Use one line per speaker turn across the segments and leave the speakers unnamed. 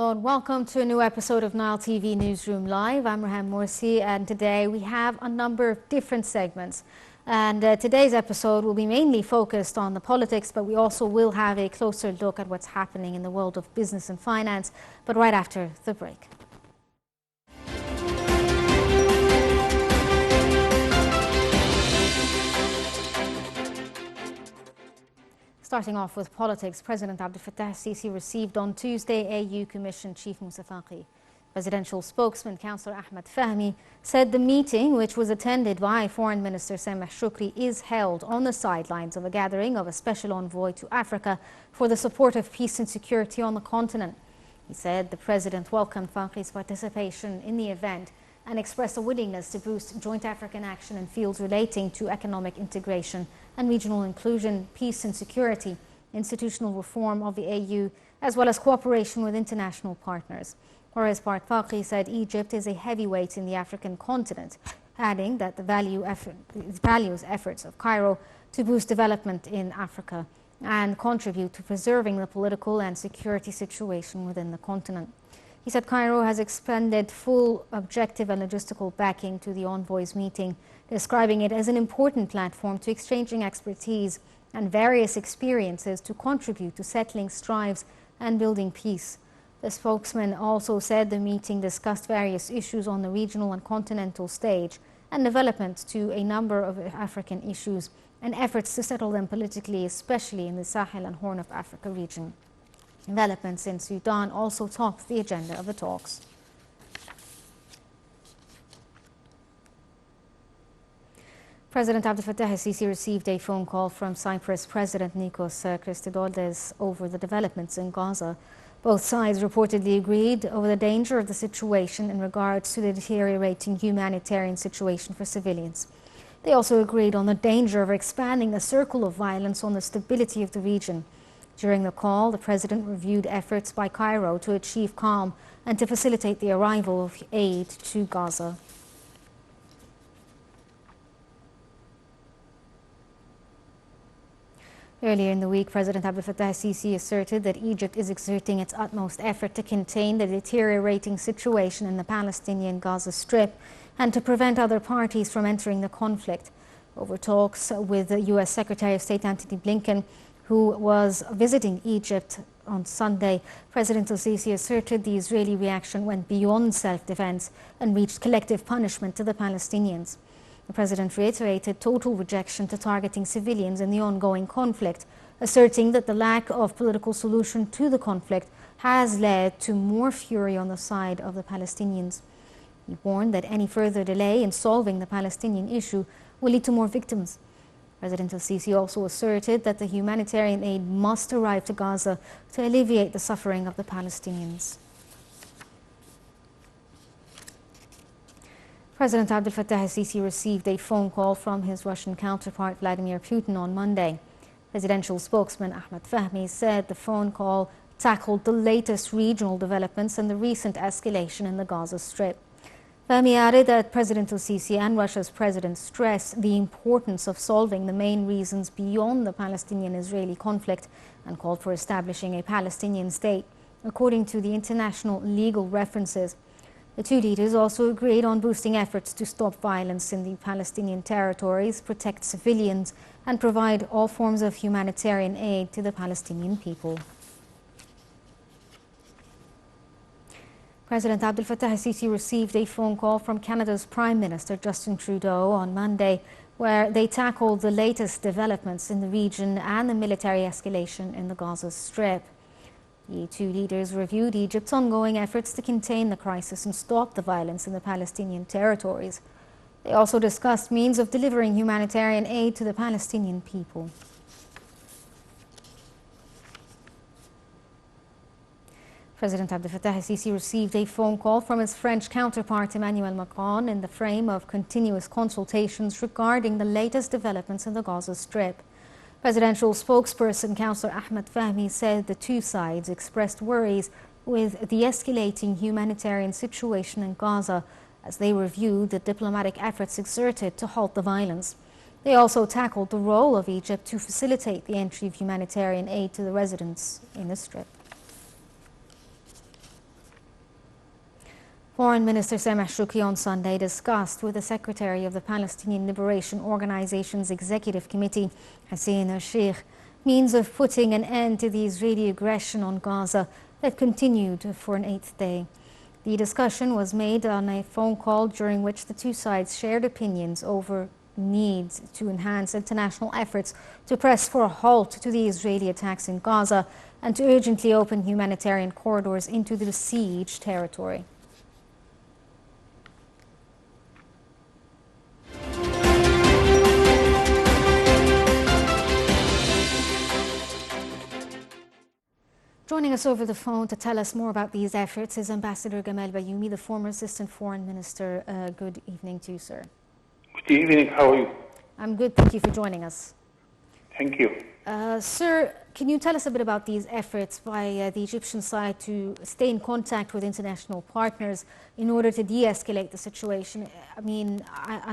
Hello and welcome to a new episode of Nile TV Newsroom Live. I'm Rehan Morsi, and today we have a number of different segments. And today's episode will be mainly focused on the politics, but we also will have a closer look at what's happening in the world of business and finance, but right after the break. Starting off with politics, President Abdel Fattah al-Sisi received on Tuesday AU Commission Chief Moussa Faki. Presidential spokesman Councillor Ahmed Fahmy said the meeting, which was attended by Foreign Minister Sameh Shoukry, is held on the sidelines of a gathering of a special envoy to Africa for the support of peace and security on the continent. He said the President welcomed Faki's participation in the event and expressed a willingness to boost joint African action in fields relating to economic integration and regional inclusion, peace and security, institutional reform of the AU, as well as cooperation with international partners. For his part, Faki said Egypt is a heavyweight in the African continent, adding that the values efforts of Cairo to boost development in Africa and contribute to preserving the political and security situation within the continent. He said Cairo has expended full objective and logistical backing to the envoys' meeting, describing it as an important platform to exchanging expertise and various experiences to contribute to settling strives and building peace. The spokesman also said the meeting discussed various issues on the regional and continental stage and developments to a number of African issues and efforts to settle them politically, especially in the Sahel and Horn of Africa region. Developments in Sudan also topped the agenda of the talks. President Abdel Fattah al-Sisi received a phone call from Cyprus President Nikos Christodoulos over the developments in Gaza. Both sides reportedly agreed over the danger of the situation in regards to the deteriorating humanitarian situation for civilians. They also agreed on the danger of expanding the circle of violence on the stability of the region. During the call, the President reviewed efforts by Cairo to achieve calm and to facilitate the arrival of aid to Gaza. Earlier in the week, President Abdel Fattah al-Sisi asserted that Egypt is exerting its utmost effort to contain the deteriorating situation in the Palestinian Gaza Strip and to prevent other parties from entering the conflict. Over talks with the U.S. Secretary of State Antony Blinken, who was visiting Egypt on Sunday, President al-Sisi asserted the Israeli reaction went beyond self-defense and reached collective punishment to the Palestinians. The President reiterated total rejection to targeting civilians in the ongoing conflict, asserting that the lack of political solution to the conflict has led to more fury on the side of the Palestinians. He warned that any further delay in solving the Palestinian issue will lead to more victims. President al-Sisi also asserted that the humanitarian aid must arrive to Gaza to alleviate the suffering of the Palestinians. President Abdel Fattah al-Sisi received a phone call from his Russian counterpart Vladimir Putin on Monday. Presidential spokesman Ahmed Fahmy said the phone call tackled the latest regional developments and the recent escalation in the Gaza Strip. Fahmy added that President al-Sisi and Russia's president stressed the importance of solving the main reasons beyond the Palestinian-Israeli conflict and called for establishing a Palestinian state, according to the international legal references. The two leaders also agreed on boosting efforts to stop violence in the Palestinian territories, protect civilians, and provide all forms of humanitarian aid to the Palestinian people. President Abdel Fattah al-Sisi received a phone call from Canada's Prime Minister Justin Trudeau on Monday, where they tackled the latest developments in the region and the military escalation in the Gaza Strip. The two leaders reviewed Egypt's ongoing efforts to contain the crisis and stop the violence in the Palestinian territories. They also discussed means of delivering humanitarian aid to the Palestinian people. President Abdel Fattah al-Sisi received a phone call from his French counterpart Emmanuel Macron in the frame of continuous consultations regarding the latest developments in the Gaza Strip. Presidential spokesperson Councillor Ahmed Fahmy said the two sides expressed worries with the escalating humanitarian situation in Gaza as they reviewed the diplomatic efforts exerted to halt the violence. They also tackled the role of Egypt to facilitate the entry of humanitarian aid to the residents in the Strip. Foreign Minister Sameh Shoukry on Sunday discussed with the Secretary of the Palestinian Liberation Organization's Executive Committee, Hassan al-Sheikh, means of putting an end to the Israeli aggression on Gaza that continued for an eighth day. The discussion was made on a phone call during which the two sides shared opinions over needs to enhance international efforts to press for a halt to the Israeli attacks in Gaza and to urgently open humanitarian corridors into the besieged territory. Joining us over the phone to tell us more about these efforts is Ambassador Gamal Bayoumi, the former Assistant Foreign Minister. Good evening to you, sir.
Good evening. How are you?
I'm good. Thank you for joining us.
Thank you.
Sir, can you tell us a bit about these efforts by the Egyptian side to stay in contact with international partners in order to de-escalate the situation? I mean,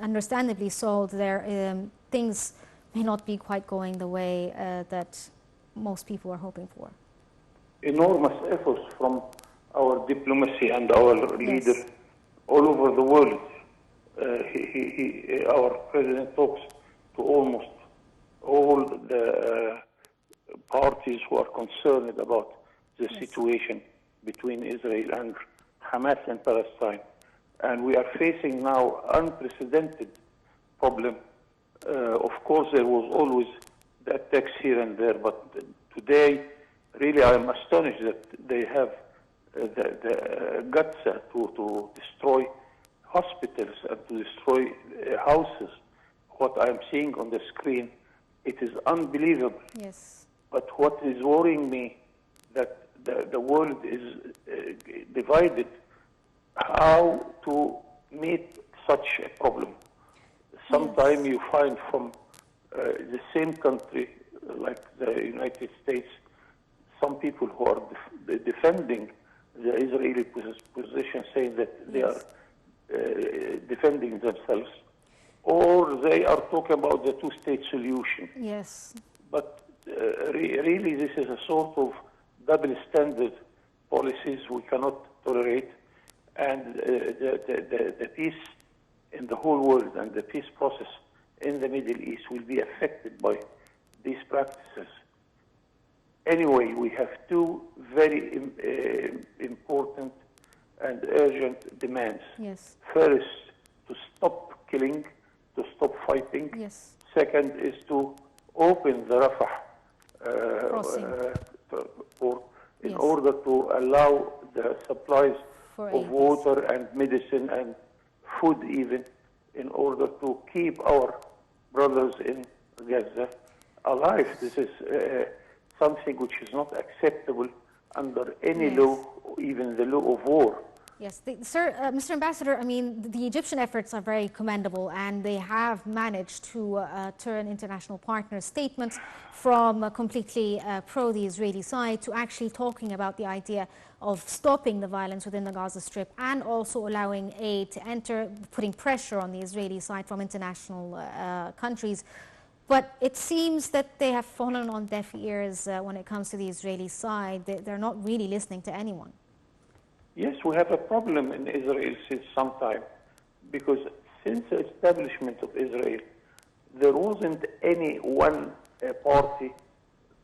understandably so, things may not be quite going the way that most people are hoping for.
Enormous efforts from our diplomacy and our leader all over the world. Our president talks to almost all the parties who are concerned about the situation between Israel and Hamas and Palestine. And we are facing now unprecedented problem. Of course, there was always the attacks here and there, but today, really, I am astonished that they have the guts to destroy hospitals and to destroy houses. What I am seeing on the screen, it is unbelievable.
Yes.
But what is worrying me, that the world is divided how to meet such a problem. Sometimes you find from the same country, like the United States, some people who are defending the Israeli position, saying that they are defending themselves, or they are talking about the two-state solution.
Yes.
But really, this is a sort of double standard policies we cannot tolerate, and the peace in the whole world and the peace process in the Middle East will be affected by these practices. Anyway, we have two very important and urgent demands.
Yes.
First, to stop killing, to stop fighting.
Yes.
Second is to open the Rafah port in order to allow the supplies of water and medicine and food even, in order to keep our brothers in Gaza alive. This is something which is not acceptable under any law, even the law of war.
Yes, sir, Mr. Ambassador, I mean, the Egyptian efforts are very commendable, and they have managed to turn international partners' statements from completely pro the Israeli side to actually talking about the idea of stopping the violence within the Gaza Strip and also allowing aid to enter, putting pressure on the Israeli side from international countries. But it seems that they have fallen on deaf ears when it comes to the Israeli side. They're not really listening to anyone.
Yes, we have a problem in Israel since some time, because since the establishment of Israel, there wasn't any one party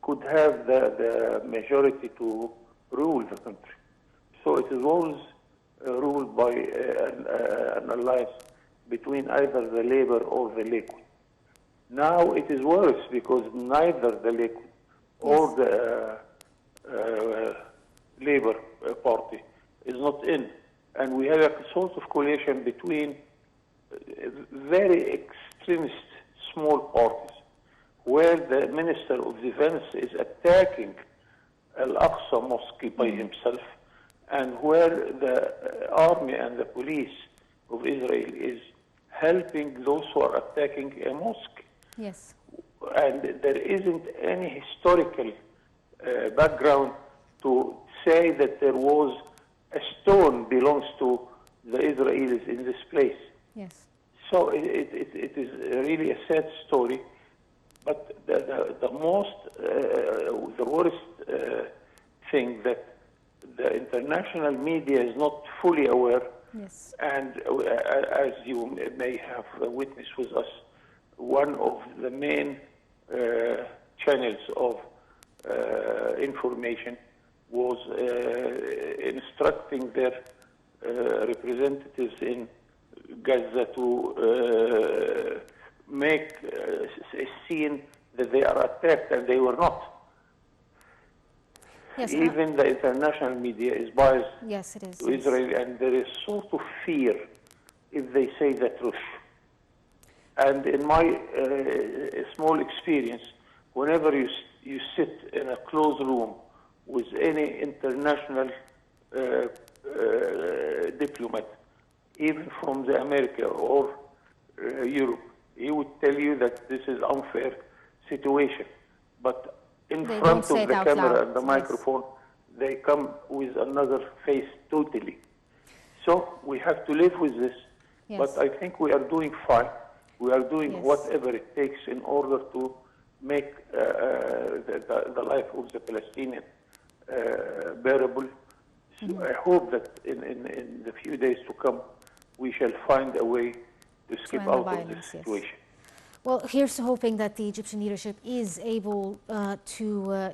could have the majority to rule the country. So it is always ruled by an alliance between either the Labour or the Likud. Now it is worse, because neither the Likud or the Labour Party is not in. And we have a sort of coalition between very extremist small parties, where the Minister of Defense is attacking Al-Aqsa Mosque by himself, and where the army and the police of Israel is helping those who are attacking a mosque.
Yes.
And there isn't any historical background to say that there was a stone belongs to the Israelis in this place.
Yes.
So it is really a sad story. But the worst thing that the international media is not fully aware
Yes.
And as you may have witnessed with us, one of the main channels of information was instructing their representatives in Gaza to make a scene that they are attacked, and they were not.
Yes,
even the international media is biased
yes, it is,
to Israel, and there is sort of fear if they say the truth. And in my small experience, whenever you sit in a closed room with any international diplomat, even from the America or Europe, he would tell you that this is unfair situation. But in
They
front
don't say
of
it
the
out
camera
loud,
and the
yes.
microphone, they come with another face totally. So we have to live with this.
Yes.
But I think we are doing fine. We are doing
Yes.
whatever it takes in order to make the life of the Palestinian bearable. So I hope that in the few days to come, we shall find a way to skip
end the
out of
violence,
this
yes.
situation.
Well, here's hoping that the Egyptian leadership is able to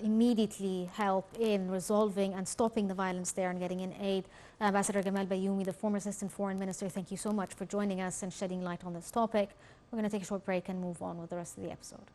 immediately help in resolving and stopping the violence there and getting in aid. Ambassador Gamal Bayoumi, the former Assistant Foreign Minister, thank you so much for joining us and shedding light on this topic. We're going to take a short break and move on with the rest of the episode.